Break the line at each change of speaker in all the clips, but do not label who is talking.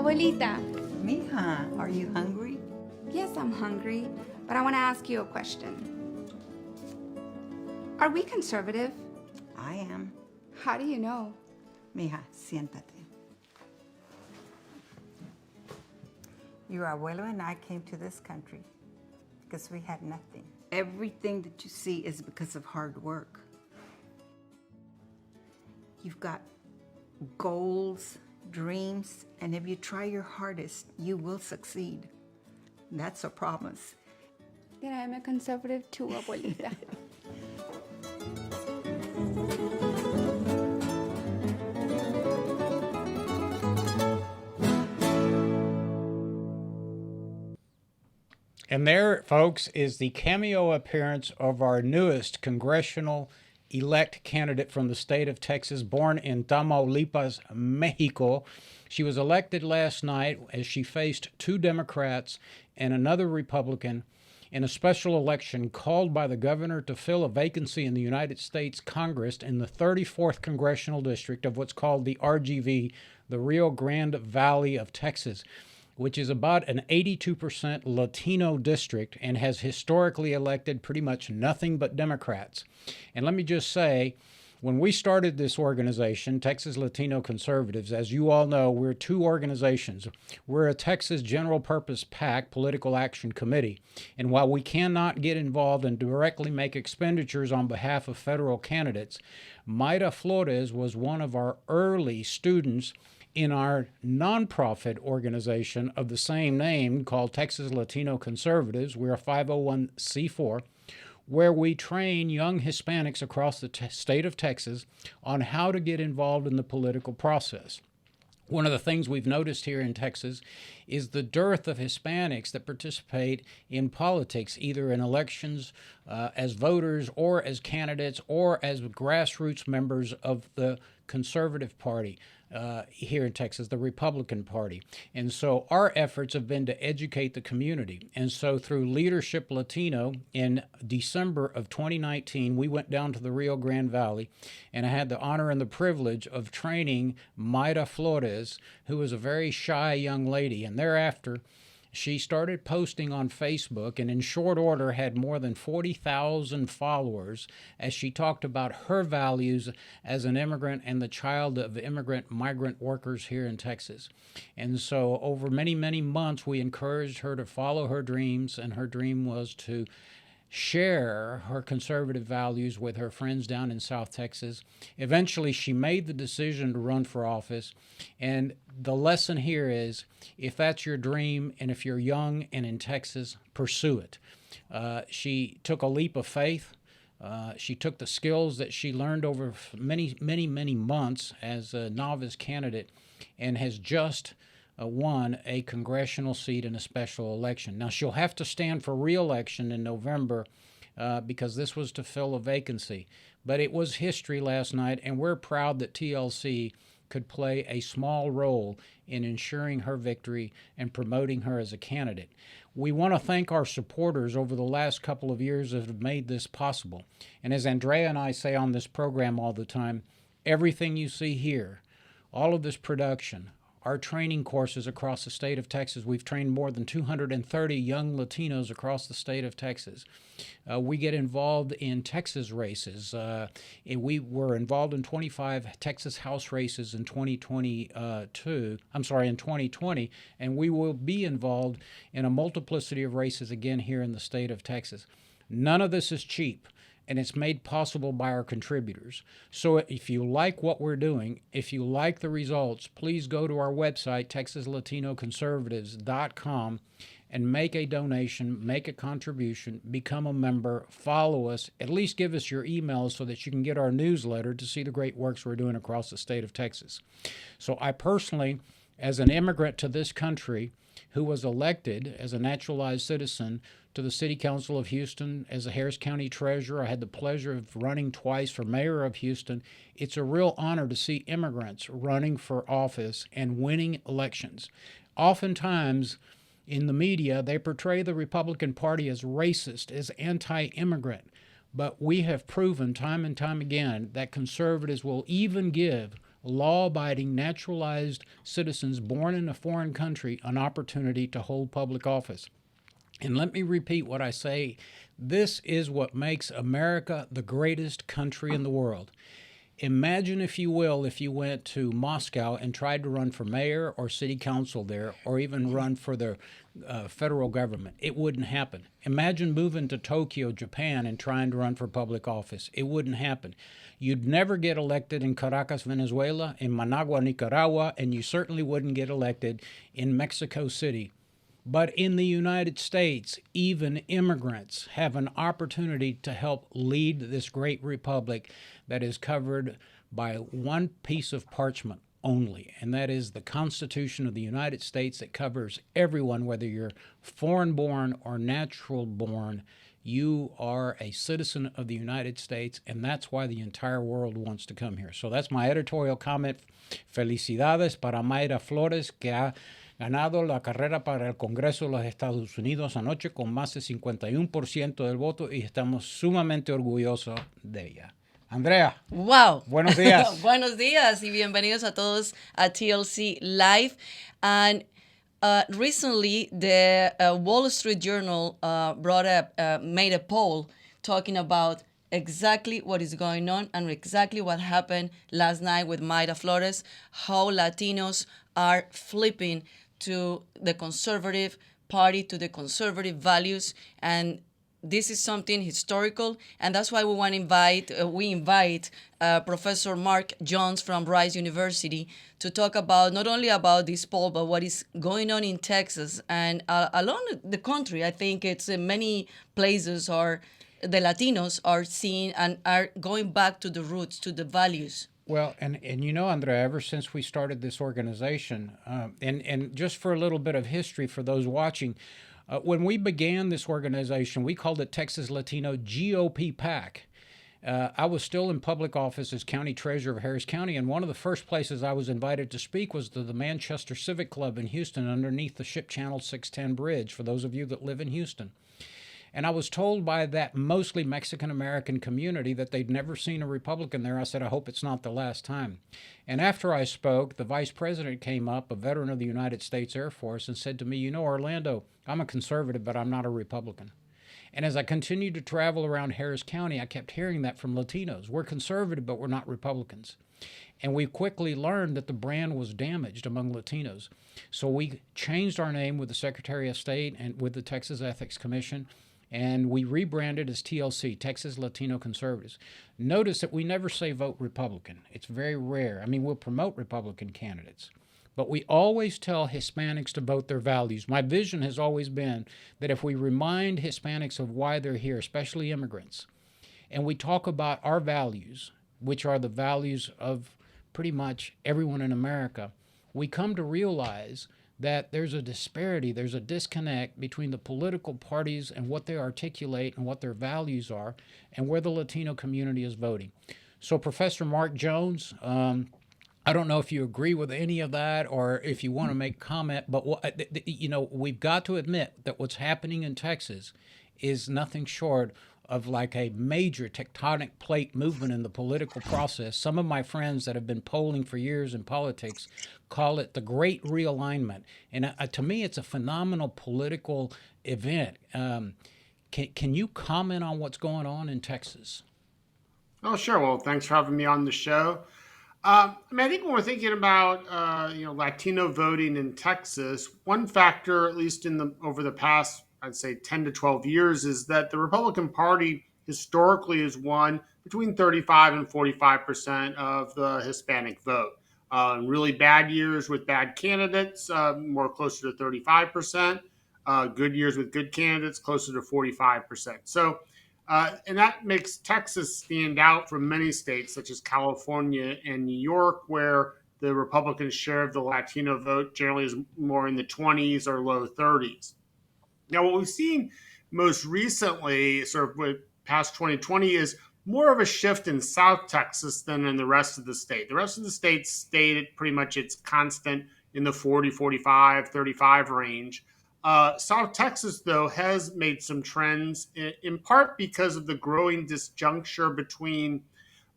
Abuelita.
Mija, are you hungry?
Yes, I'm hungry, but I want to ask you a question. Are we conservative?
I am.
How do you know?
Mija, siéntate. Your abuelo and I came to this country because we had nothing. Everything that you see is because of hard work. You've got goals, dreams, and if you try your hardest, you will succeed. That's a promise.
Then I'm a conservative too, Abuelita.
And there, folks, is the cameo appearance of our newest congressional elect candidate from the state of Texas, born in Tamaulipas, Mexico. She was elected last night as she faced two Democrats and another Republican in a special election called by the governor to fill a vacancy in the United States Congress in the 34th Congressional District of what's called the RGV, the Rio Grande Valley of Texas, which is about an 82% Latino district and has historically elected pretty much nothing but Democrats. And let me just say, when we started this organization, Texas Latino Conservatives, as you all know, we're two organizations. We're a Texas General Purpose PAC, Political Action Committee. And while we cannot get involved and directly make expenditures on behalf of federal candidates, Mayra Flores was one of our early students in our nonprofit organization of the same name called Texas Latino Conservatives. We're a 501c4, where we train young Hispanics across the state of Texas on how to get involved in the political process. One of the things we've noticed here in Texas is the dearth of Hispanics that participate in politics, either in elections as voters or as candidates or as grassroots members of the Conservative Party here in Texas, the Republican Party. And so our efforts have been to educate the community. And so through Leadership Latino in December of 2019, we went down to the Rio Grande Valley, and I had the honor and the privilege of training Mayra Flores, who was a very shy young lady. And thereafter, she started posting on Facebook and in short order had more than 40,000 followers as she talked about her values as an immigrant and the child of migrant workers here in Texas. And so over many, many months, we encouraged her to follow her dreams, and her dream was to share her conservative values with her friends down in South Texas. Eventually, she made the decision to run for office. And the lesson here is, if that's your dream and if you're young and in Texas, pursue it. She took a leap of faith. She took the skills that she learned over many, many, many months as a novice candidate and has just won a congressional seat in a special election. Now, she'll have to stand for re-election in November because this was to fill a vacancy. But it was history last night, and we're proud that TLC could play a small role in ensuring her victory and promoting her as a candidate. We want to thank our supporters over the last couple of years that have made this possible. And as Andrea and I say on this program all the time, everything you see here, all of this production, our training courses across the state of Texas. We've trained more than 230 young Latinos across the state of Texas. We get involved in Texas races. We were involved in 25 Texas House races in 2020, and we will be involved in a multiplicity of races again here in the state of Texas. None of this is cheap, and it's made possible by our contributors. So if you like what we're doing, if you like the results, please go to our website, TexasLatinoConservatives.com, and make a donation, make a contribution, become a member, follow us, at least give us your email so that you can get our newsletter to see the great works we're doing across the state of Texas. So I personally, as an immigrant to this country who was elected as a naturalized citizen to the City Council of Houston as a Harris County Treasurer. I had the pleasure of running twice for Mayor of Houston. It's a real honor to see immigrants running for office and winning elections. Oftentimes, in the media, they portray the Republican Party as racist, as anti-immigrant. But we have proven time and time again that conservatives will even give law-abiding, naturalized citizens born in a foreign country an opportunity to hold public office. And let me repeat what I say. This is what makes America the greatest country in the world. Imagine, if you will, if you went to Moscow and tried to run for mayor or city council there, or even run for the federal government. It wouldn't happen. Imagine moving to Tokyo, Japan, and trying to run for public office. It wouldn't happen. You'd never get elected in Caracas, Venezuela, in Managua, Nicaragua, and you certainly wouldn't get elected in Mexico City. But in the United States, even immigrants have an opportunity to help lead this great republic that is covered by one piece of parchment only, and that is the Constitution of the United States that covers everyone, whether you're foreign-born or natural-born. You are a citizen of the United States, and that's why the entire world wants to come here. So that's my editorial comment. Felicidades para Mayra Flores, que ha ganado la carrera para el Congreso de los Estados Unidos anoche con más de 51% del voto, y estamos sumamente orgullosos de ella. Andrea.
Wow.
Buenos días.
Buenos días y bienvenidos a todos a TLC Live. And recently, the Wall Street Journal made a poll talking about exactly what is going on and exactly what happened last night with Mayra Flores, how Latinos are flipping to the conservative party, to the conservative values, and this is something historical, and that's why we invite Professor Mark Jones from Rice University to talk about not only about this poll, but what is going on in Texas and along the country. I think it's in many places are the Latinos are seeing and are going back to the roots, to the values.
Well, and you know, Andrea, ever since we started this organization, and just for a little bit of history for those watching, when we began this organization, we called it Texas Latino GOP PAC. I was still in public office as county treasurer of Harris County, and one of the first places I was invited to speak was to the Manchester Civic Club in Houston underneath the Ship Channel 610 bridge, for those of you that live in Houston. And I was told by that mostly Mexican-American community that they'd never seen a Republican there. I said, I hope it's not the last time. And after I spoke, the vice president came up, a veteran of the United States Air Force, and said to me, you know, Orlando, I'm a conservative, but I'm not a Republican. And as I continued to travel around Harris County, I kept hearing that from Latinos. We're conservative, but we're not Republicans. And we quickly learned that the brand was damaged among Latinos. So we changed our name with the Secretary of State and with the Texas Ethics Commission, and we rebranded as TLC, Texas Latino Conservatives. Notice that we never say vote Republican. It's very rare. I mean, we'll promote Republican candidates, but we always tell Hispanics to vote their values. My vision has always been that if we remind Hispanics of why they're here, especially immigrants, and we talk about our values, which are the values of pretty much everyone in America, we come to realize that there's a disparity, there's a disconnect between the political parties and what they articulate and what their values are and where the Latino community is voting. So Professor Mark Jones, I don't know if you agree with any of that or if you want to make comment, but you know, we've got to admit that what's happening in Texas is nothing short of like a major tectonic plate movement in the political process. Some of my friends that have been polling for years in politics call it the Great Realignment. And to me, it's a phenomenal political event. Can you comment on what's going on in Texas?
Oh, sure. Well, thanks for having me on the show. I think when we're thinking about Latino voting in Texas, one factor, at least over the past, I'd say 10 to 12 years, is that the Republican Party historically has won between 35 and 45% of the Hispanic vote. In really bad years with bad candidates, more closer to 35%. Good years with good candidates, closer to 45%. So, and that makes Texas stand out from many states, such as California and New York, where the Republican share of the Latino vote generally is more in the 20s or low 30s. Now, what we've seen most recently, sort of with past 2020, is more of a shift in South Texas than in the rest of the state. The rest of the state stayed pretty much its constant in the 40, 45, 35 range. South Texas, though, has made some trends, in part because of the growing disjuncture between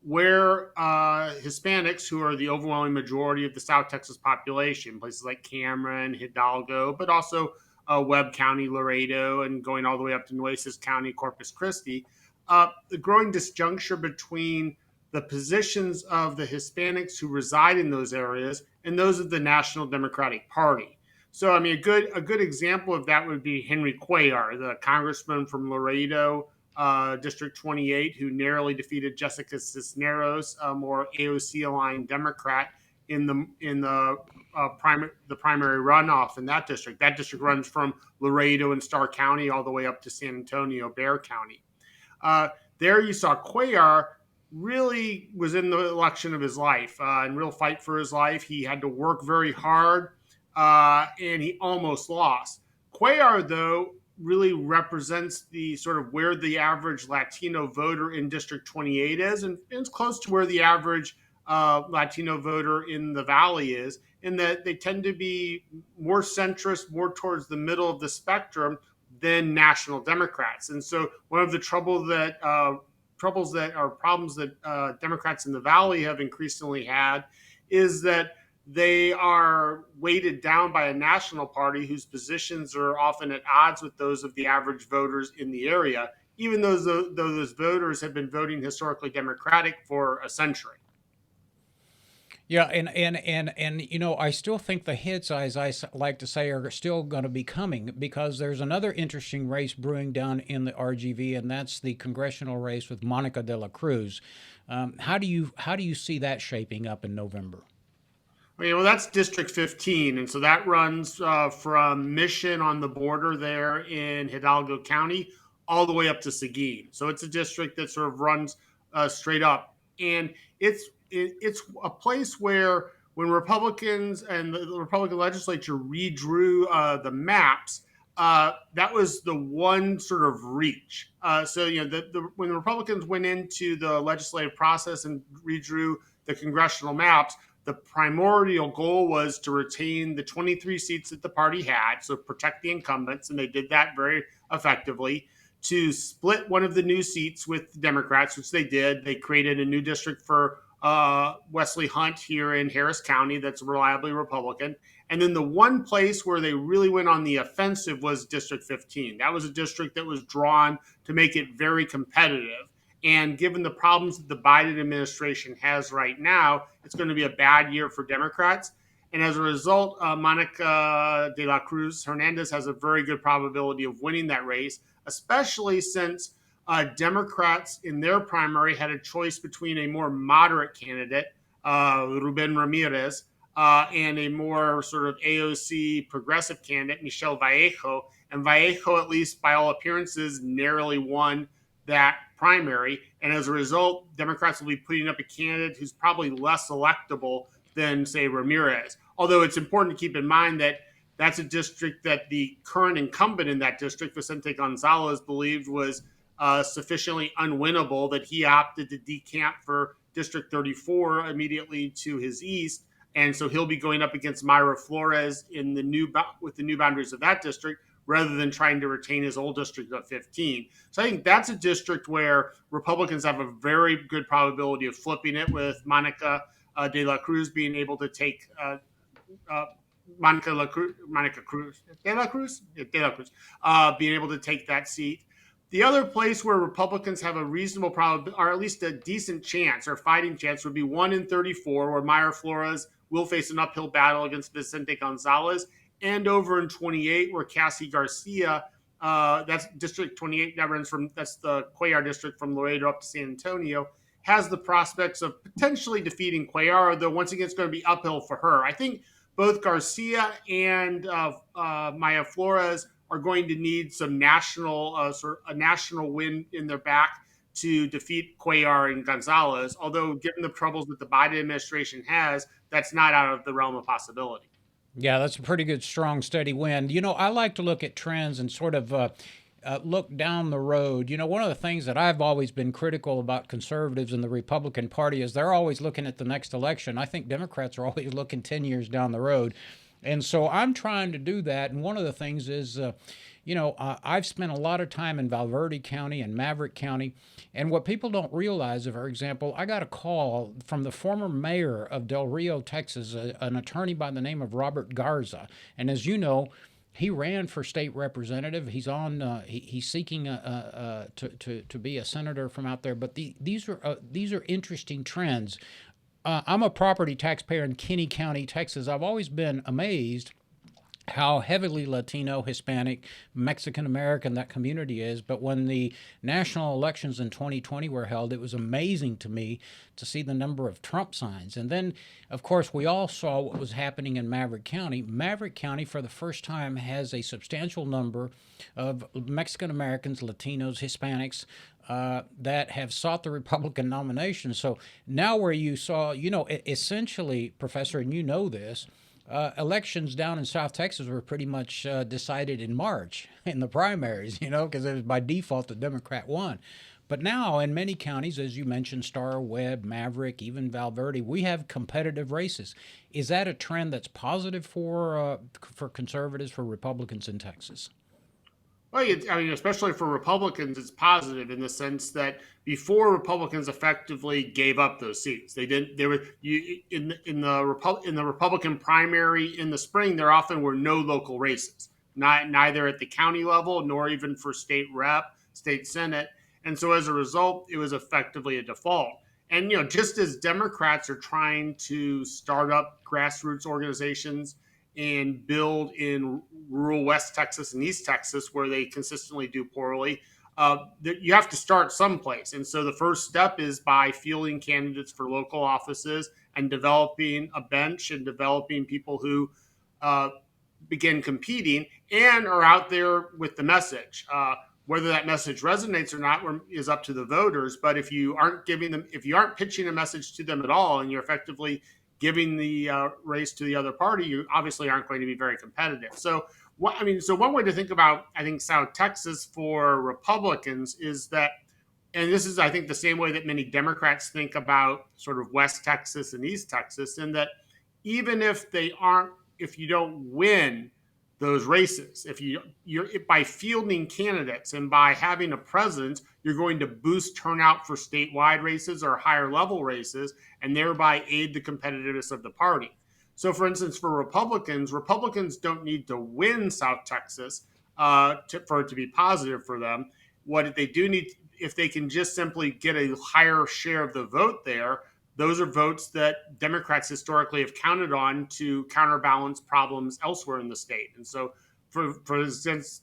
where Hispanics, who are the overwhelming majority of the South Texas population, places like Cameron, Hidalgo, but also Webb County, Laredo, and going all the way up to Nueces County, Corpus Christi, the growing disjuncture between the positions of the Hispanics who reside in those areas and those of the National Democratic Party. So, I mean, a good example of that would be Henry Cuellar, the congressman from Laredo, District 28, who narrowly defeated Jessica Cisneros, a more AOC-aligned Democrat, in the primary runoff in that district. That district runs from Laredo and Starr County all the way up to San Antonio, Bexar County. There you saw Cuellar really was in the election of his life, and real fight for his life. He had to work very hard, and he almost lost. Cuellar, though, really represents the sort of where the average Latino voter in District 28 is, and it's close to where the average Latino voter in the Valley is, in that they tend to be more centrist, more towards the middle of the spectrum than national Democrats. And so one of the problems that Democrats in the Valley have increasingly had is that they are weighted down by a national party whose positions are often at odds with those of the average voters in the area, even though those voters have been voting historically Democratic for a century.
Yeah, and you know, I still think the hits, as I like to say, are still going to be coming, because there's another interesting race brewing down in the RGV, and that's the congressional race with Monica de la Cruz. How do you see that shaping up in November?
Well, that's District 15, and so that runs from Mission on the border there in Hidalgo County all the way up to Seguin. So it's a district that sort of runs straight up, and it's a place where when Republicans and the Republican legislature redrew the maps, that was the one sort of reach. So when the Republicans went into the legislative process and redrew the congressional maps, the primordial goal was to retain the 23 seats that the party had, so protect the incumbents, and they did that very effectively. To split one of the new seats with Democrats, which they did. They created a new district for Wesley Hunt here in Harris County that's reliably Republican. And then the one place where they really went on the offensive was District 15. That was a district that was drawn to make it very competitive. And given the problems that the Biden administration has right now, it's going to be a bad year for Democrats. And as a result, Monica de la Cruz Hernandez has a very good probability of winning that race, especially since Democrats in their primary had a choice between a more moderate candidate, Ruben Ramirez, and a more sort of AOC progressive candidate, Michelle Vallejo. And Vallejo, at least by all appearances, narrowly won that primary. And as a result, Democrats will be putting up a candidate who's probably less electable than, say, Ramirez. Although it's important to keep in mind that that's a district that the current incumbent in that district, Vicente Gonzalez, believed was sufficiently unwinnable that he opted to decamp for District 34 immediately to his east. And so he'll be going up against Mayra Flores with the new boundaries of that district, rather than trying to retain his old district of 15. So I think that's a district where Republicans have a very good probability of flipping it, with Monica de la Cruz being able to take being able to take that seat. The other place where Republicans have a reasonable probability, or at least a decent chance or fighting chance, would be 1 in 34, where Mayra Flores will face an uphill battle against Vicente Gonzalez, and over in 28, where Cassie Garcia, that's District 28, that's the Cuellar district from Laredo up to San Antonio, has the prospects of potentially defeating Cuellar, though once again it's going to be uphill for her. I think both Garcia and Maya Flores are going to need some a national win in their back to defeat Cuellar and Gonzalez. Although, given the troubles that the Biden administration has, that's not out of the realm of possibility.
Yeah, that's a pretty good, strong, steady win. You know, I like to look at trends and sort of look down the road. You know, one of the things that I've always been critical about conservatives and the Republican Party is they're always looking at the next election. I think Democrats are always looking 10 years down the road. And so I'm trying to do that. And one of the things is, I've spent a lot of time in Valverde County and Maverick County. And what people don't realize, for example, I got a call from the former mayor of Del Rio, Texas, an attorney by the name of Robert Garza. And as you know, he ran for state representative. He's on. He's seeking to be a senator from out there. But these are interesting trends. I'm a property taxpayer in Kinney County, Texas. I've always been amazed how heavily Latino, Hispanic, Mexican American that community is. But when the national elections in 2020 were held, it was amazing to me to see the number of Trump signs. And then, of course, we all saw what was happening in Maverick County. Maverick County, for the first time, has a substantial number of Mexican Americans, Latinos, Hispanics, that have sought the Republican nomination. So now where you saw, essentially, Professor, and you know this, elections down in South Texas were pretty much decided in March in the primaries, because it was by default the Democrat won. But now in many counties, as you mentioned, Star, Webb, Maverick, even Valverde, we have competitive races. Is that a trend that's positive for conservatives, for Republicans in Texas?
Well, especially for Republicans, it's positive in the sense that before Republicans effectively gave up those seats, they didn't. There were in the Republican primary in the spring. There often were no local races, neither at the county level nor even for state rep, state senate, and so as a result, it was effectively a default. And just as Democrats are trying to start up grassroots organizations and build in rural West Texas and East Texas, where they consistently do poorly, you have to start someplace. And so the first step is by fielding candidates for local offices and developing a bench and developing people who begin competing and are out there with the message. Whether that message resonates or not is up to the voters. But if you aren't pitching a message to them at all, and you're effectively giving the race to the other party, you obviously aren't going to be very competitive. So one way to think about, I think, South Texas for Republicans is that, and this is, I think, the same way that many Democrats think about sort of West Texas and East Texas, in that even if you don't win those races, you're by fielding candidates and by having a presence, you're going to boost turnout for statewide races or higher level races, and thereby aid the competitiveness of the party. So, for instance, for Republicans don't need to win South Texas for it to be positive for them. What they do need, if they can just simply get a higher share of the vote there, those are votes that Democrats historically have counted on to counterbalance problems elsewhere in the state. And so, for instance,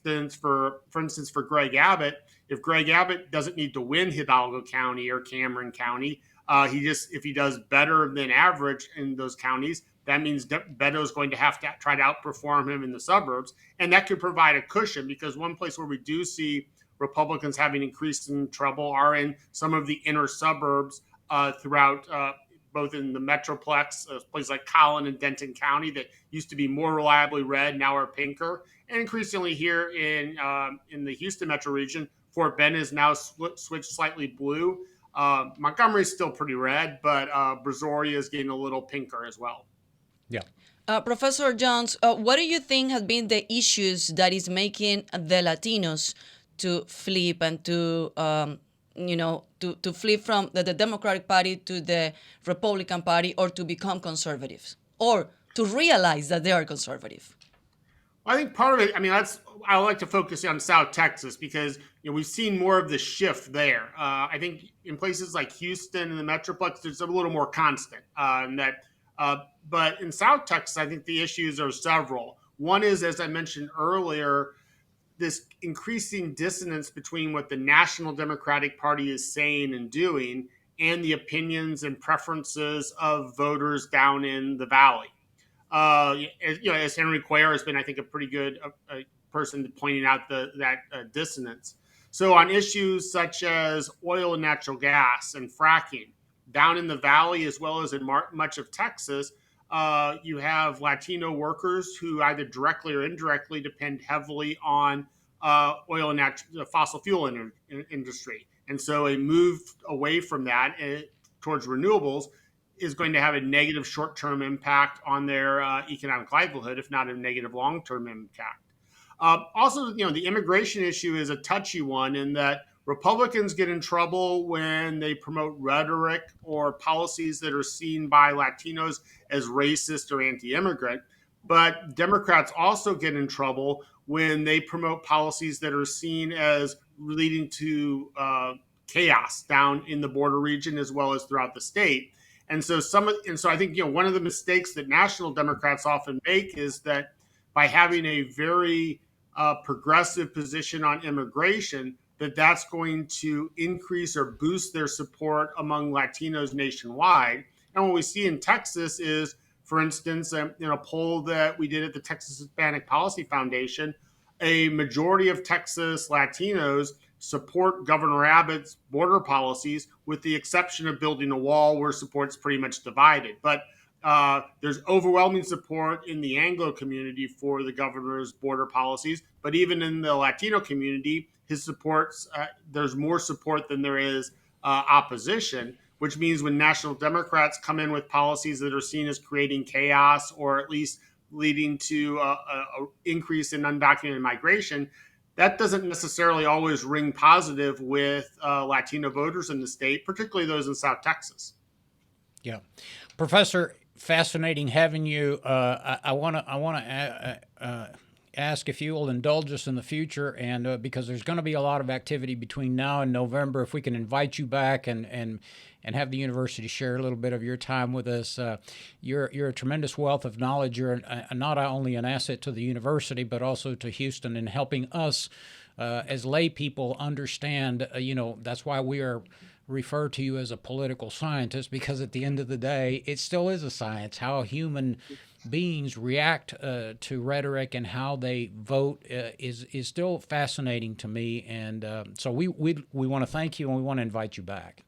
for Greg Abbott, if Greg Abbott doesn't need to win Hidalgo County or Cameron County, if he does better than average in those counties, that means Beto is going to have to try to outperform him in the suburbs, and that could provide a cushion, because one place where we do see Republicans having increasing trouble are in some of the inner suburbs throughout both in the Metroplex, places like Collin and Denton County that used to be more reliably red, now are pinker. And increasingly here in the Houston metro region, Fort Bend is now switched slightly blue. Montgomery is still pretty red, but Brazoria is getting a little pinker as well.
Yeah.
Professor Jones, what do you think has been the issues that is making the Latinos to flip and to flip from the Democratic Party to the Republican Party, or to become conservatives, or to realize that they are conservative?
I think part of it, I like to focus on South Texas because we've seen more of the shift there. I think in places like Houston and the Metroplex, there's a little more constant. But in South Texas, I think the issues are several. One is, as I mentioned earlier, this increasing dissonance between what the National Democratic Party is saying and doing and the opinions and preferences of voters down in the Valley. As Henry Cuellar has been, I think, a pretty good person pointing out that dissonance. So on issues such as oil and natural gas and fracking, down in the Valley as well as in much of Texas, you have Latino workers who either directly or indirectly depend heavily on oil and fossil fuel industry. And so a move away from that towards renewables is going to have a negative short-term impact on their economic livelihood, if not a negative long-term impact. Also, the immigration issue is a touchy one in that Republicans get in trouble when they promote rhetoric or policies that are seen by Latinos as racist or anti-immigrant. But Democrats also get in trouble when they promote policies that are seen as leading to chaos down in the border region as well as throughout the state. And so I think one of the mistakes that national Democrats often make is that by having a very progressive position on immigration, that's going to increase or boost their support among Latinos nationwide. And what we see in Texas is, for instance, in a poll that we did at the Texas Hispanic Policy Foundation, a majority of Texas Latinos support Governor Abbott's border policies, with the exception of building a wall, where support's pretty much divided. But there's overwhelming support in the Anglo community for the governor's border policies. But even in the Latino community, his supports, there's more support than there is opposition, which means when national Democrats come in with policies that are seen as creating chaos or at least leading to an increase in undocumented migration, that doesn't necessarily always ring positive with Latino voters in the state, particularly those in South Texas.
Yeah. Professor, fascinating having you. I want to ask if you will indulge us in the future, and because there's going to be a lot of activity between now and November, if we can invite you back and have the university share a little bit of your time with us. You're a tremendous wealth of knowledge. You're not only an asset to the university, but also to Houston in helping us as lay people understand, that's why we are refer to you as a political scientist, because at the end of the day, it still is a science. How human beings react to rhetoric and how they vote is still fascinating to me. And so we want to thank you, and we want to invite you back.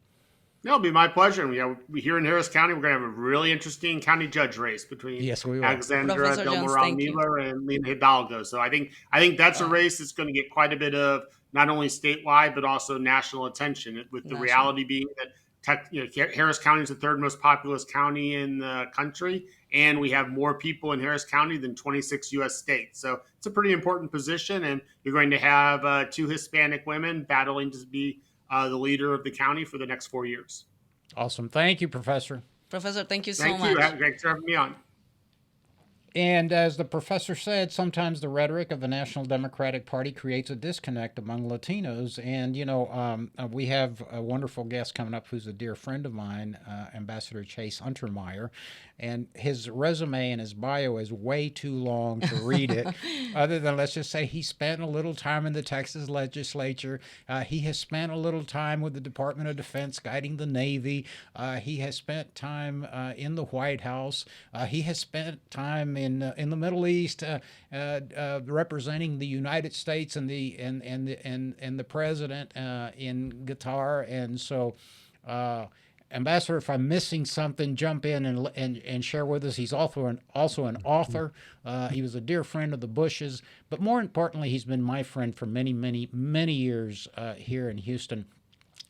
It'll be my pleasure. We here in Harris County, we're going to have a really interesting county judge race between Alexandra
Professor
Del
Jones,
Moral Mueller and Lena Hidalgo. So I think that's a race that's going to get quite a bit of not only statewide but also national attention. With the reality being that Harris County is the third most populous county in the country, and we have more people in Harris County than 26 U.S. states. So it's a pretty important position, and you're going to have two Hispanic women battling to be the leader of the county for the next 4 years.
Awesome. Thank you, Professor.
Professor, thank you so
much. Thank you. Thanks for having me on.
And as the professor said, sometimes the rhetoric of the National Democratic Party creates a disconnect among Latinos. And, we have a wonderful guest coming up who's a dear friend of mine, Ambassador Chase Untermeyer. And his resume and his bio is way too long to read it, other than let's just say he spent a little time in the Texas legislature. He has spent a little time with the Department of Defense guiding the Navy. He has spent time in the White House. He has spent time in the Middle East, representing the United States and the president in Qatar. And so, Ambassador, if I'm missing something, jump in and share with us. He's also an author. He was a dear friend of the Bushes, but more importantly, he's been my friend for many, many, many years here in Houston.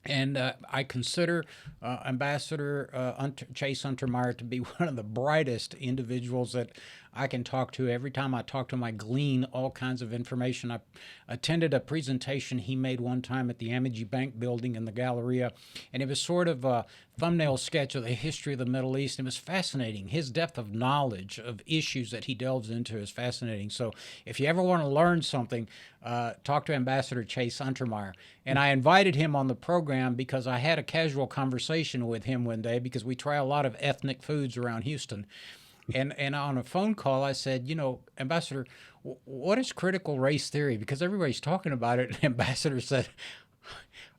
And I consider Ambassador Chase Untermeyer to be one of the brightest individuals that I can talk to. Every time I talk to him, I glean all kinds of information. I attended a presentation he made one time at the Amity Bank building in the Galleria, and it was sort of a thumbnail sketch of the history of the Middle East. It was fascinating. His depth of knowledge of issues that he delves into is fascinating. So if you ever want to learn something, talk to Ambassador Chase Untermeyer. And I invited him on the program because I had a casual conversation with him one day, because we try a lot of ethnic foods around Houston. And on a phone call, I said, Ambassador, what is critical race theory? Because everybody's talking about it. And Ambassador said,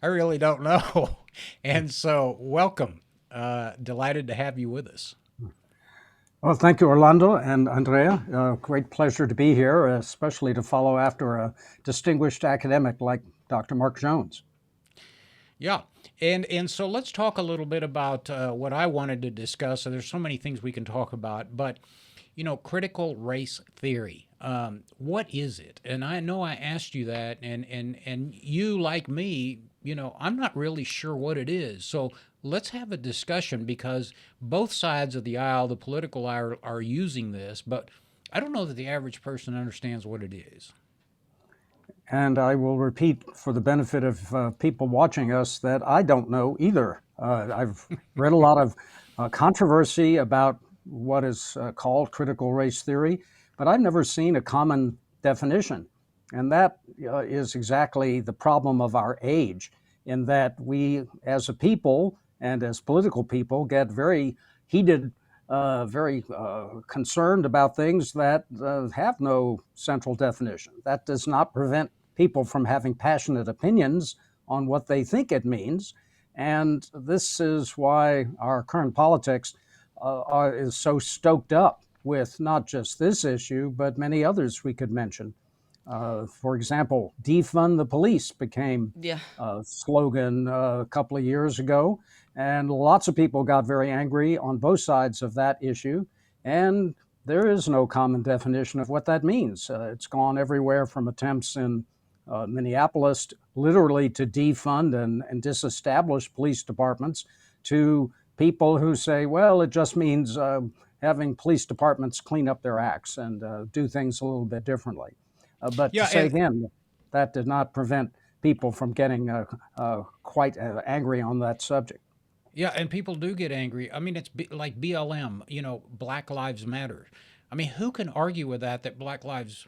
I really don't know. And so welcome. Delighted to have you with us.
Well, thank you, Orlando and Andrea. Great pleasure to be here, especially to follow after a distinguished academic like Dr. Mark Jones.
Yeah. And so let's talk a little bit about what I wanted to discuss. So there's so many things we can talk about, but, critical race theory, what is it? And I know I asked you that, and you, like me, I'm not really sure what it is. So let's have a discussion, because both sides of the aisle, the political aisle, are using this, but I don't know that the average person understands what it is.
And I will repeat for the benefit of people watching us that I don't know either. I've read a lot of controversy about what is called critical race theory, but I've never seen a common definition. And that is exactly the problem of our age, in that we, as a people and as political people, get very heated, very concerned about things that have no central definition. That does not prevent people from having passionate opinions on what they think it means. And this is why our current politics is so stoked up with not just this issue, but many others we could mention. For example, defund the police became a slogan a couple of years ago, and lots of people got very angry on both sides of that issue. And there is no common definition of what that means. It's gone everywhere from attempts in Minneapolis literally to defund and disestablish police departments, to people who say, well, it just means having police departments clean up their acts and do things a little bit differently. But to say again, that did not prevent people from getting quite angry on that subject.
Yeah, and people do get angry. I mean, it's like BLM, Black Lives Matter. I mean, who can argue with that Black lives,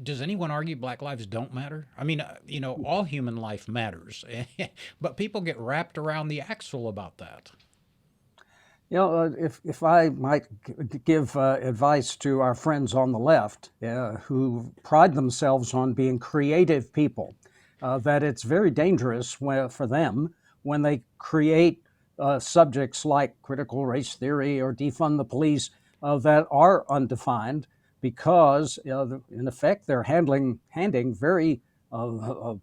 does anyone argue Black lives don't matter? I mean, all human life matters, but people get wrapped around the axle about that.
If I might give advice to our friends on the left who pride themselves on being creative people, that it's very dangerous for them when they create subjects like critical race theory or defund the police that are undefined, because in effect they're handing very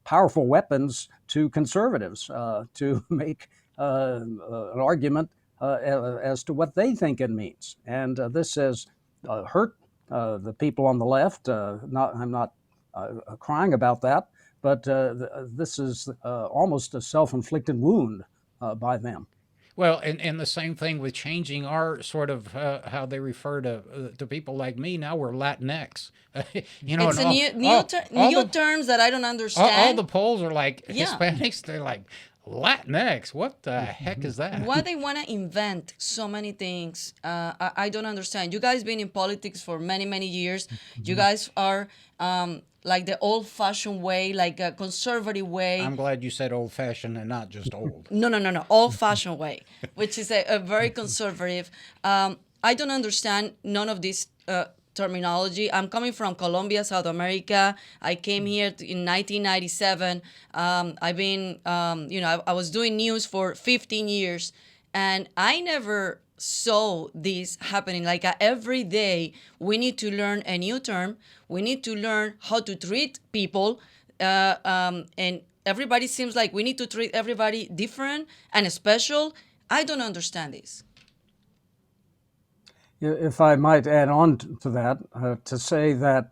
powerful weapons to conservatives to make an argument as to what they think it means. And this has hurt the people on the left. I'm not crying about that, but this is almost a self-inflicted wound by them.
Well, and the same thing with changing our sort of how they refer to people like me. Now we're Latinx.
It's a new terms that I don't understand.
All the polls are like Hispanics. They're like, Latinx, what the heck is that?
Why they want to invent so many things, I don't understand. You guys been in politics for many, many years. You guys are like the old-fashioned way, like a conservative way.
I'm glad you said old-fashioned and not just old.
No. Old-fashioned way, which is a very conservative. I don't understand none of this terminology. I'm coming from Colombia, South America. I came here in 1997. I've been, I was doing news for 15 years, and I never saw this happening. Like every day, we need to learn a new term. We need to learn how to treat people, and everybody seems like we need to treat everybody different and special. I don't understand this.
If I might add on to that, to say that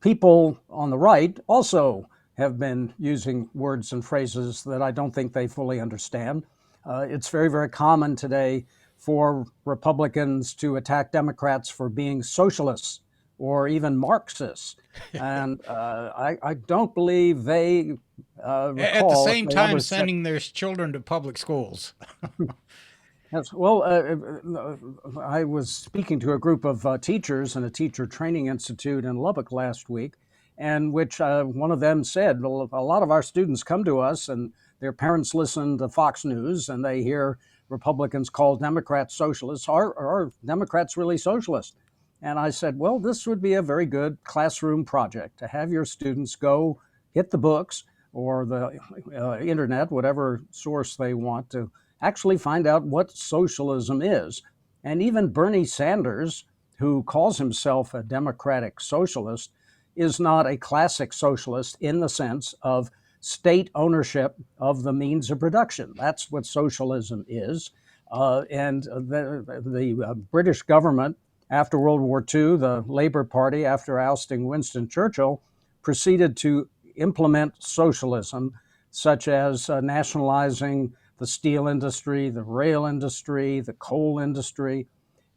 people on the right also have been using words and phrases that I don't think they fully understand. It's very, very common today for Republicans to attack Democrats for being socialists or even Marxists. And I don't believe they recall.
At the same time sending their children to public schools.
Yes, well, I was speaking to a group of teachers in a teacher training institute in Lubbock last week, and which one of them said, a lot of our students come to us and their parents listen to Fox News and they hear Republicans call Democrats socialists. Are Democrats really socialist? And I said, well, this would be a very good classroom project to have your students go hit the books or the internet, whatever source they want, to actually find out what socialism is. And even Bernie Sanders, who calls himself a democratic socialist, is not a classic socialist in the sense of state ownership of the means of production. That's what socialism is. And the British government, after World War II, the Labour Party, after ousting Winston Churchill, proceeded to implement socialism, such as nationalizing the steel industry, the rail industry, the coal industry.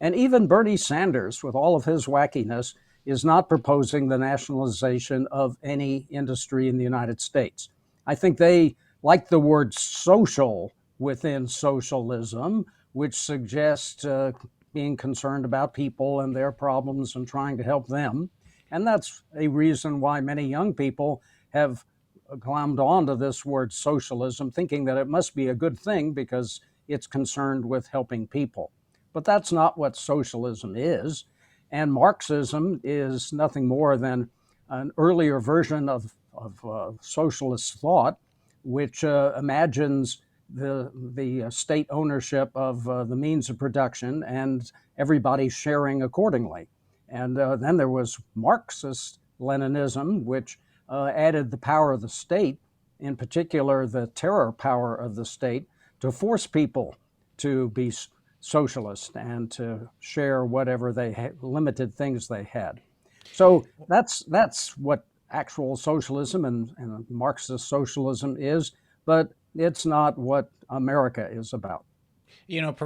And even Bernie Sanders, with all of his wackiness, is not proposing the nationalization of any industry in the United States. I think they like the word social within socialism, which suggests being concerned about people and their problems and trying to help them. And that's a reason why many young people have glommed onto this word socialism, thinking that it must be a good thing because it's concerned with helping people. But that's not what socialism is. And Marxism is nothing more than an earlier version of socialist thought, which imagines the state ownership of the means of production and everybody sharing accordingly. And then there was Marxist Leninism, which added the power of the state, in particular the terror power of the state, to force people to be socialist and to share whatever they had, limited things they had. So that's what actual socialism and Marxist socialism is, but it's not what America is about.
You know,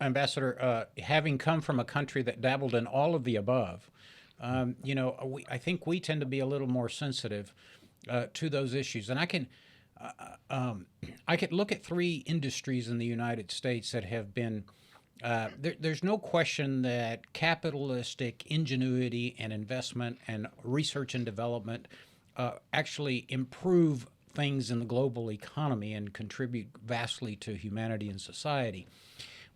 Ambassador, having come from a country that dabbled in all of the above, I think we tend to be a little more sensitive to those issues. And I could look at three industries in the United States that have been. There's no question that capitalistic ingenuity and investment and research and development actually improve things in the global economy and contribute vastly to humanity and society.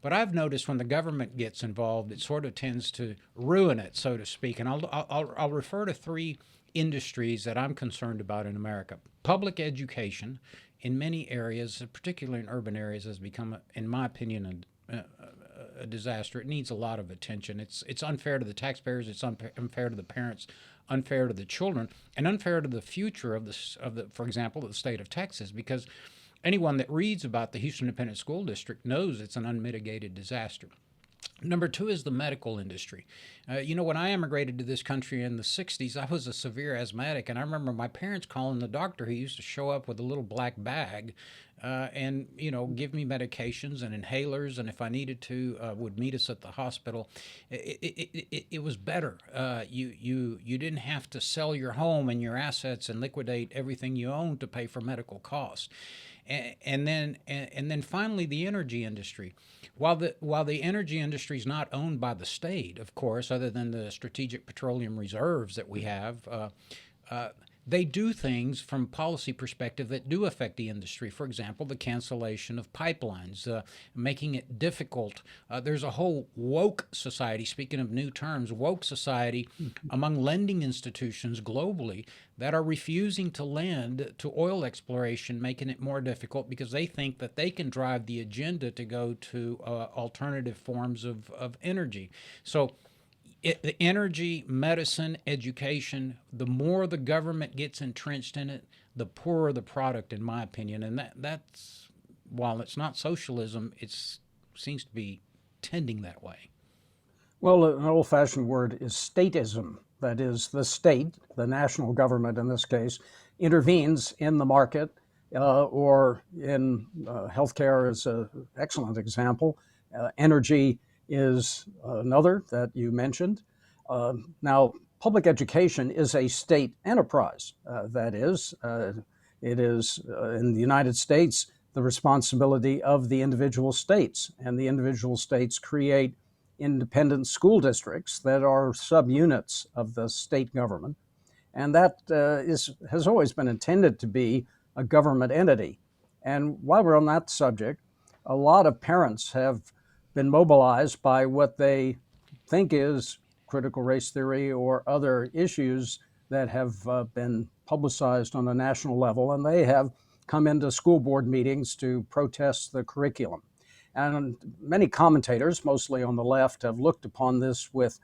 But I've noticed when the government gets involved, it sort of tends to ruin it, so to speak. And I'll refer to three industries that I'm concerned about in America. Public education, in many areas, particularly in urban areas, has become, in my opinion, a disaster. It needs a lot of attention. It's unfair to the taxpayers. It's unfair to the parents, unfair to the children, and unfair to the future of the, for example, the state of Texas, because anyone that reads about the Houston Independent School District knows it's an unmitigated disaster. Number two is the medical industry. When I immigrated to this country in the 60s, I was a severe asthmatic, and I remember my parents calling the doctor who used to show up with a little black bag and give me medications and inhalers, and if I needed to, would meet us at the hospital. It was better. You didn't have to sell your home and your assets and liquidate everything you owned to pay for medical costs. And then finally the energy industry. While the energy industry is not owned by the state, of course, other than the strategic petroleum reserves that we have, they do things from a policy perspective that do affect the industry. For example, the cancellation of pipelines, making it difficult. There's a whole woke society, speaking of new terms, woke society among lending institutions globally that are refusing to lend to oil exploration, making it more difficult because they think that they can drive the agenda to go to alternative forms of energy. So the energy, medicine, education, the more the government gets entrenched in it, the poorer the product, in my opinion. And that's, while it's not socialism, it seems to be tending that way.
Well, an old-fashioned word is statism. That is, the state, the national government in this case, intervenes in the market, or in healthcare is an excellent example. Energy is another that you mentioned. Now, public education is a state enterprise. That is, it is in the United States the responsibility of the individual states, and the individual states create independent school districts that are subunits of the state government, and that has always been intended to be a government entity. And while we're on that subject, a lot of parents have been mobilized by what they think is critical race theory or other issues that have been publicized on a national level, and they have come into school board meetings to protest the curriculum. And many commentators, mostly on the left, have looked upon this with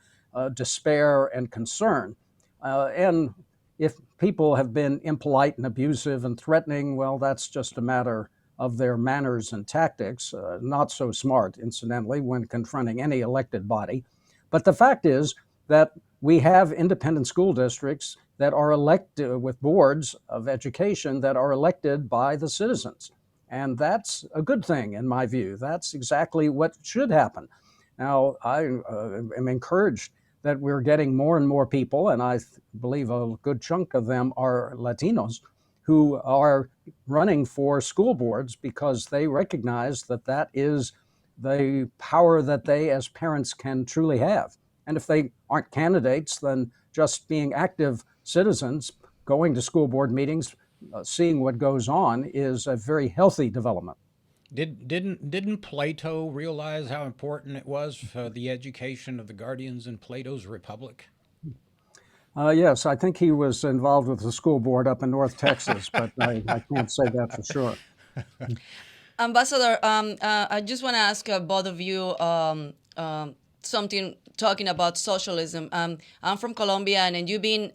despair and concern. And if people have been impolite and abusive and threatening, well, that's just a matter of their manners and tactics, not so smart, incidentally, when confronting any elected body. But the fact is that we have independent school districts that are elected with boards of education that are elected by the citizens. And that's a good thing, in my view. That's exactly what should happen. Now, I am encouraged that we're getting more and more people, and I believe a good chunk of them are Latinos, who are running for school boards because they recognize that that is the power that they as parents can truly have. And if they aren't candidates, then just being active citizens, going to school board meetings, seeing what goes on is a very healthy development.
Didn't Plato realize how important it was for the education of the guardians in Plato's Republic?
Yes, I think he was involved with the school board up in North Texas, but I can't say that for sure.
Ambassador, I just want to ask both of you something talking about socialism. I'm from Colombia, and you've been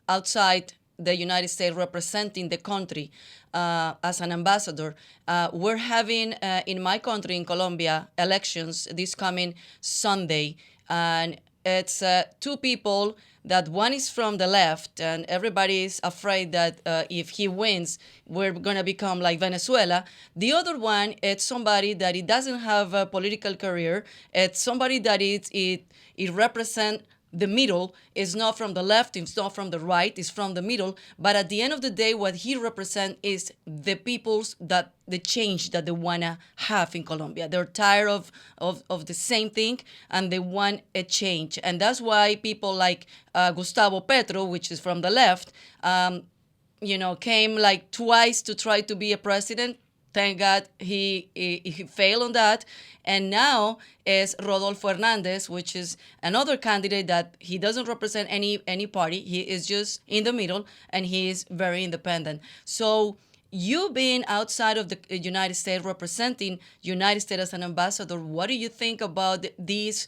outside the United States representing the country as an ambassador. We're having, in my country, in Colombia, elections this coming Sunday. And it's two people that one is from the left, and everybody is afraid that if he wins, we're going to become like Venezuela. The other one, it's somebody that it doesn't have a political career. It's somebody that it represents the middle. Is not from the left, it's not from the right, it's from the middle. But at the end of the day, what he represents is the people's, that the change that they want to have in Colombia. They're tired of the same thing, and they want a change. And that's why people like Gustavo Petro, which is from the left, came like twice to try to be a president. Thank God he failed on that. And now is Rodolfo Hernandez, which is another candidate that he doesn't represent any party. He is just in the middle, and he is very independent. So you being outside of the United States, representing United States as an ambassador, what do you think about this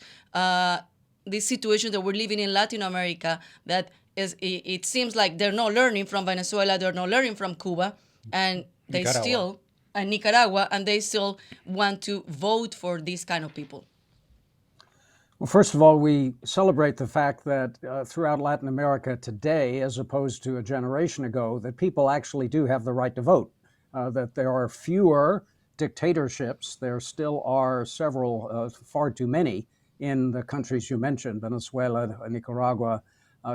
situation that we're living in Latin America, that it seems like they're not learning from Venezuela, they're not learning from Cuba, and they
Nicaragua.
still... and Nicaragua, and they still want to vote for these kind of people?
Well, first of all, we celebrate the fact that throughout Latin America today, as opposed to a generation ago, that people actually do have the right to vote, that there are fewer dictatorships. There still are several, far too many, in the countries you mentioned, Venezuela, Nicaragua,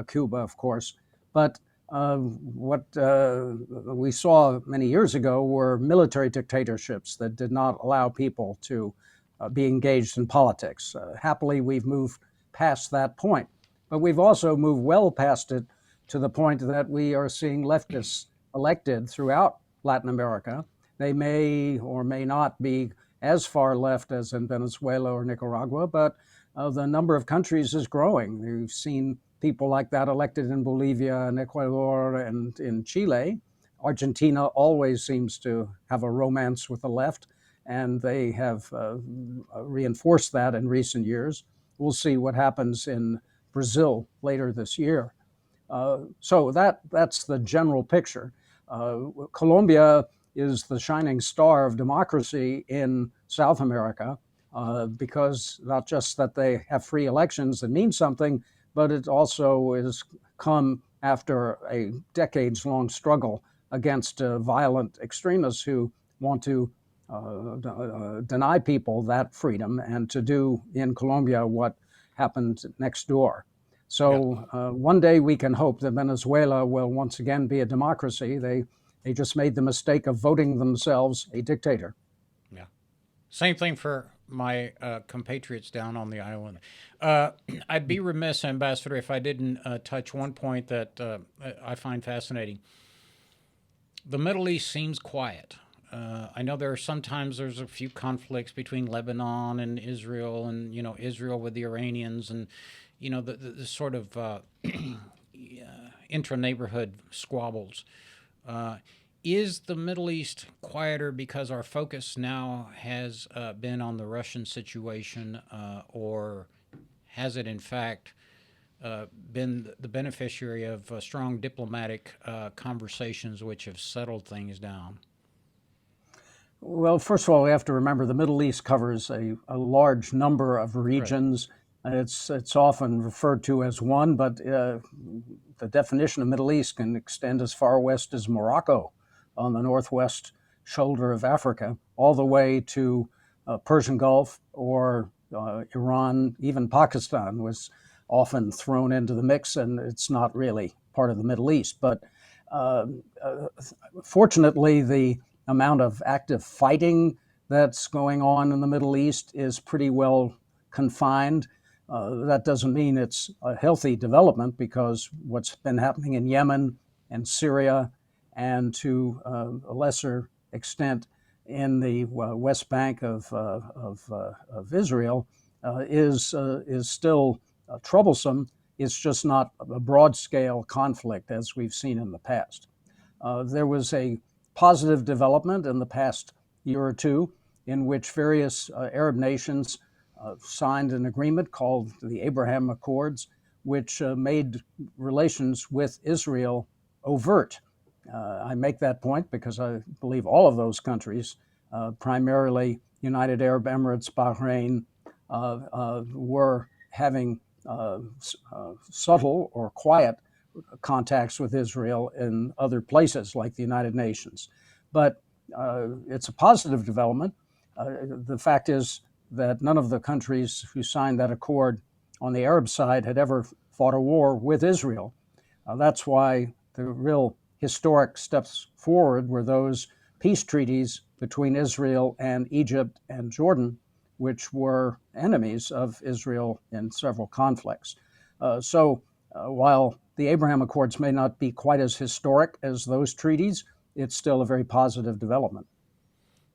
Cuba, of course. But what we saw many years ago were military dictatorships that did not allow people to be engaged in politics. Happily, we've moved past that point, but we've also moved well past it to the point that we are seeing leftists elected throughout Latin America. They may or may not be as far left as in Venezuela or Nicaragua, but the number of countries is growing. We've seen people like that elected in Bolivia and Ecuador and in Chile. Argentina always seems to have a romance with the left, and they have reinforced that in recent years. We'll see what happens in Brazil later this year. So that's the general picture. Colombia is the shining star of democracy in South America because not just that they have free elections that mean something, but it also has come after a decades-long struggle against violent extremists who want to deny people that freedom and to do in Colombia what happened next door. So one day we can hope that Venezuela will once again be a democracy. They just made the mistake of voting themselves a dictator.
Yeah. Same thing for my compatriots down on the island. I'd be remiss, Ambassador, if I didn't touch one point that I find fascinating. The Middle East seems quiet. I know there's a few conflicts between Lebanon and Israel, and Israel with the Iranians, and the sort of intra-neighborhood squabbles. Is the Middle East quieter because our focus now has been on the Russian situation, or has it in fact been the beneficiary of strong diplomatic conversations which have settled things down?
Well, first of all, we have to remember the Middle East covers a large number of regions. Right. It's often referred to as one, but the definition of Middle East can extend as far west as Morocco on the northwest shoulder of Africa, all the way to Persian Gulf or Iran. Even Pakistan was often thrown into the mix, and it's not really part of the Middle East. But fortunately, the amount of active fighting that's going on in the Middle East is pretty well confined. That doesn't mean it's a healthy development, because what's been happening in Yemen and Syria, and to a lesser extent in the West Bank of Israel, is still troublesome. It's just not a broad-scale conflict as we've seen in the past. There was a positive development in the past year or two in which various Arab nations signed an agreement called the Abraham Accords, which made relations with Israel overt. I make that point because I believe all of those countries, primarily United Arab Emirates, Bahrain, were having subtle or quiet contacts with Israel in other places like the United Nations. But it's a positive development. The fact is that none of the countries who signed that accord on the Arab side had ever fought a war with Israel. That's why the real historic steps forward were those peace treaties between Israel and Egypt and Jordan, which were enemies of Israel in several conflicts. So while the Abraham Accords may not be quite as historic as those treaties, it's still a very positive development.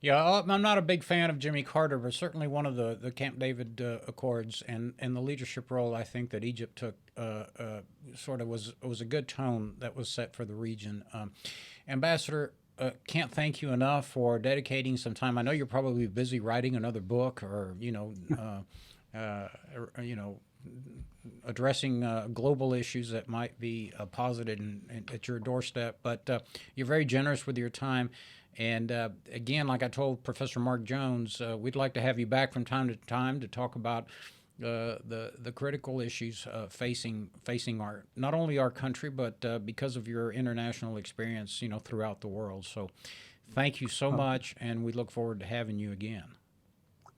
Yeah, I'm not a big fan of Jimmy Carter, but certainly one of the Camp David Accords and the leadership role I think that Egypt took sort of was a good tone that was set for the region. Ambassador, can't thank you enough for dedicating some time. I know you're probably busy writing another book, or addressing global issues that might be posited at your doorstep. But you're very generous with your time. And again, like I told Professor Mark Jones, we'd like to have you back from time to time to talk about the critical issues facing our not only our country, but because of your international experience, throughout the world. So, thank you so much, and we look forward to having you again.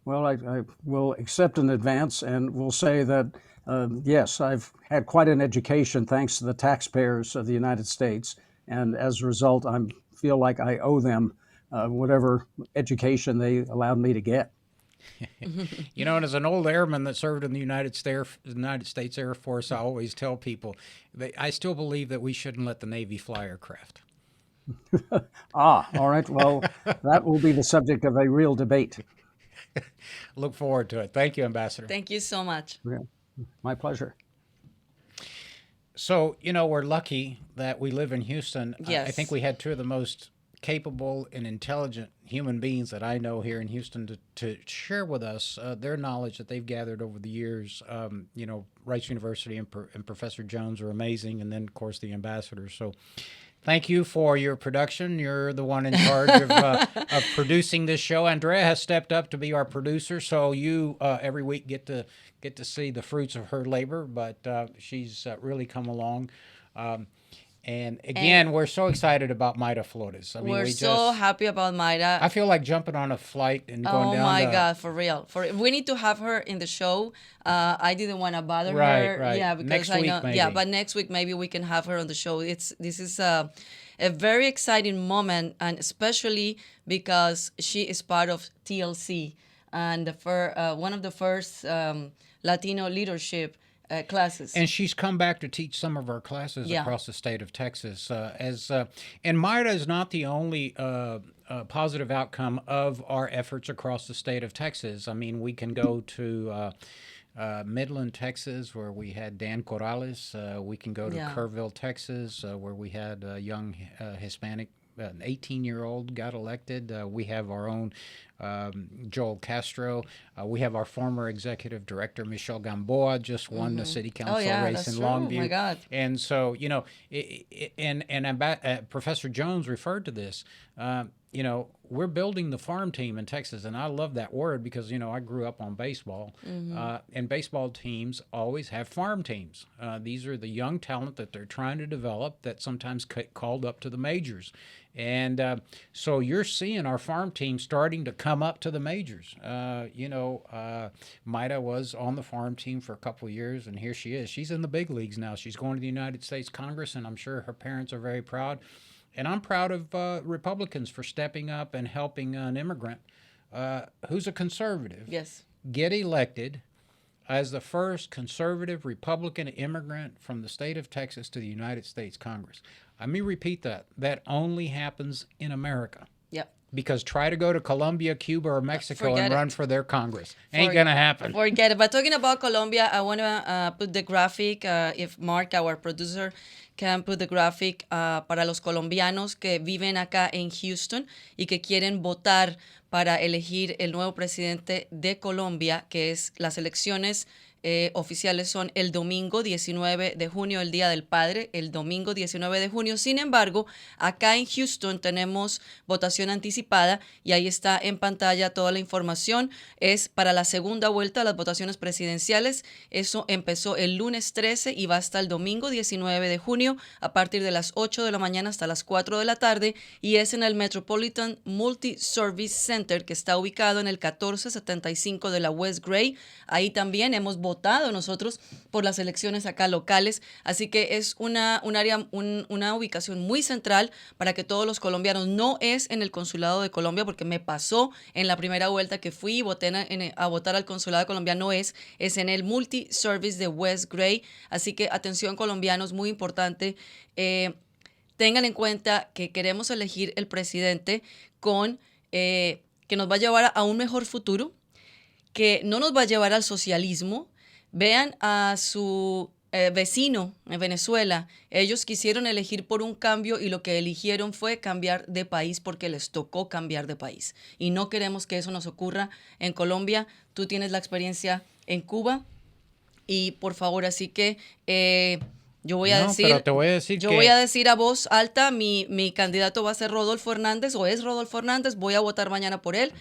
Well, I will accept in advance, and will say that yes, I've had quite an education thanks to the taxpayers of the United States, and as a result, I feel like I owe them whatever education they allowed me to get.
And as an old airman that served in the United States Air Force, I always tell people I still believe that we shouldn't let the Navy fly aircraft.
All right. Well, that will be the subject of a real debate.
Look forward to it. Thank you, Ambassador.
Thank you so much.
Yeah, my pleasure.
So, we're lucky that we live in Houston.
Yes.
I think we had two of the most capable and intelligent human beings that I know here in Houston to share with us their knowledge that they've gathered over the years. Rice University and Professor Jones are amazing, and then, of course, the ambassador. So thank you for your production. You're the one in charge of producing this show. Andrea has stepped up to be our producer, so you every week get to see the fruits of her labor, but she's really come along. And again, we're so excited about Mayra Flores.
We're so happy about Mayra.
I feel like jumping on a flight and going down.
Oh my God, for real! We need to have her in the show. I didn't want to bother her.
Right.
Yeah, because
next
I
week,
know.
maybe.
Yeah, but next week maybe we can have her on the show. This is a very exciting moment, and especially because she is part of TLC and one of the first Latino leadership classes.
And she's come back to teach some of our classes across the state of Texas. And Mayra is not the only positive outcome of our efforts across the state of Texas. I mean, we can go to Midland, Texas, where we had Dan Corrales. We can go to Kerrville, Texas, where we had a young Hispanic, an 18-year-old got elected. We have our own Joel Castro. We have our former executive director, Michelle Gamboa, just won the city council race in Longview.
Oh, my God.
And so, Professor Jones referred to this. you know, we're building the farm team in Texas, and I love that word because, you know, I grew up on baseball, and baseball teams always have farm teams. These are the young talent that they're trying to develop that sometimes get called up to the majors. And so you're seeing our farm team starting to come up to the majors. Maida was on the farm team for a couple of years, and here she is. She's in the big leagues now. She's going to the United States Congress, and I'm sure her parents are very proud. And I'm proud of Republicans for stepping up and helping an immigrant who's a conservative get elected as the first conservative Republican immigrant from the state of Texas to the United States Congress. Let me repeat that. That only happens in America.
Yep.
Because try to go to Colombia, Cuba, or Mexico
Forget
and run
it.
for their Congress. Ain't going to happen.
Forget it. But talking about Colombia, I want to put the graphic, if Mark, our producer, can put the graphic para los colombianos que viven acá en Houston y que quieren votar para elegir el nuevo presidente de Colombia, que es las elecciones oficiales son el domingo 19 de junio, el Día del Padre, el domingo 19 de junio. Sin embargo, acá en Houston tenemos votación anticipada y ahí está en pantalla toda la información. Es para la segunda vuelta de las votaciones presidenciales. Eso empezó el lunes 13 y va hasta el domingo 19 de junio a partir de las 8 de la mañana hasta las 4 de la tarde y es en el Metropolitan Multi-Service Center que está ubicado en el 1475 de la West Gray. Ahí también hemos votado nosotros por las elecciones acá locales, así que es una ubicación muy central para que todos los colombianos, no es en el consulado de Colombia, porque me pasó en la primera vuelta que fui y voté a votar al consulado de Colombia, no es en el Multi-Service de West Gray, así que atención colombianos, muy importante, tengan en cuenta que queremos elegir el presidente que nos va a llevar a un mejor futuro, que no nos va a llevar al socialismo. Vean a su vecino en Venezuela. Ellos quisieron elegir por un cambio y lo que eligieron fue cambiar de país porque les tocó cambiar de país. Y no queremos que eso nos ocurra en Colombia. Tú tienes la experiencia en Cuba y por favor, así que yo voy a decir,
pero te voy a decir que
voy a decir a voz alta, mi candidato va a ser Rodolfo Hernández o es Rodolfo Hernández, voy a votar mañana por él,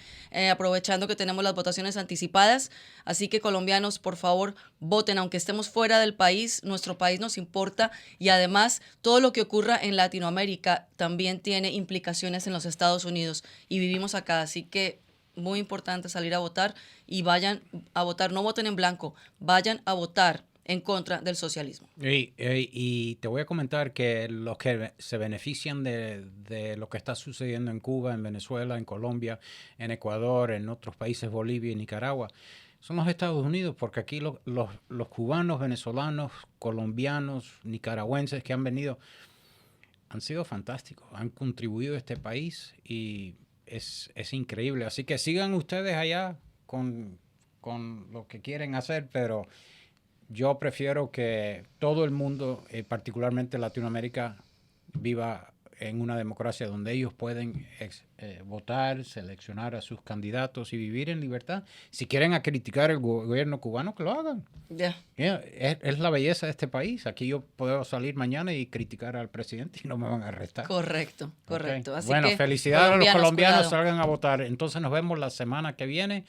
aprovechando que tenemos las votaciones anticipadas, así que colombianos, por favor, voten, aunque estemos fuera del país, nuestro país nos importa y además todo lo que ocurra en Latinoamérica también tiene implicaciones en los Estados Unidos y vivimos acá, así que muy importante salir a votar y vayan a votar, no voten en blanco, vayan a votar en contra del socialismo.
Y te voy a comentar que los que se benefician de lo que está sucediendo en Cuba, en Venezuela, en Colombia, en Ecuador, en otros países, Bolivia y Nicaragua, son los Estados Unidos, porque aquí los cubanos, venezolanos, colombianos, nicaragüenses que han venido han sido fantásticos, han contribuido a este país y es increíble. Así que sigan ustedes allá con lo que quieren hacer, pero yo prefiero que todo el mundo, particularmente Latinoamérica, viva en una democracia donde ellos pueden votar, seleccionar a sus candidatos y vivir en libertad. Si quieren criticar el gobierno cubano, que lo hagan. Es la belleza de este país. Aquí yo puedo salir mañana y criticar al presidente y no me van a arrestar.
Correcto.
Okay.
Así
bueno,
que,
felicidades a los colombianos,
cuidado.
salgan a votar. Entonces nos vemos la semana que viene.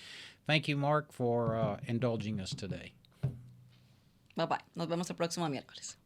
Thank you, Mark, for indulging us today.
Bye bye. Nos vemos el próximo miércoles.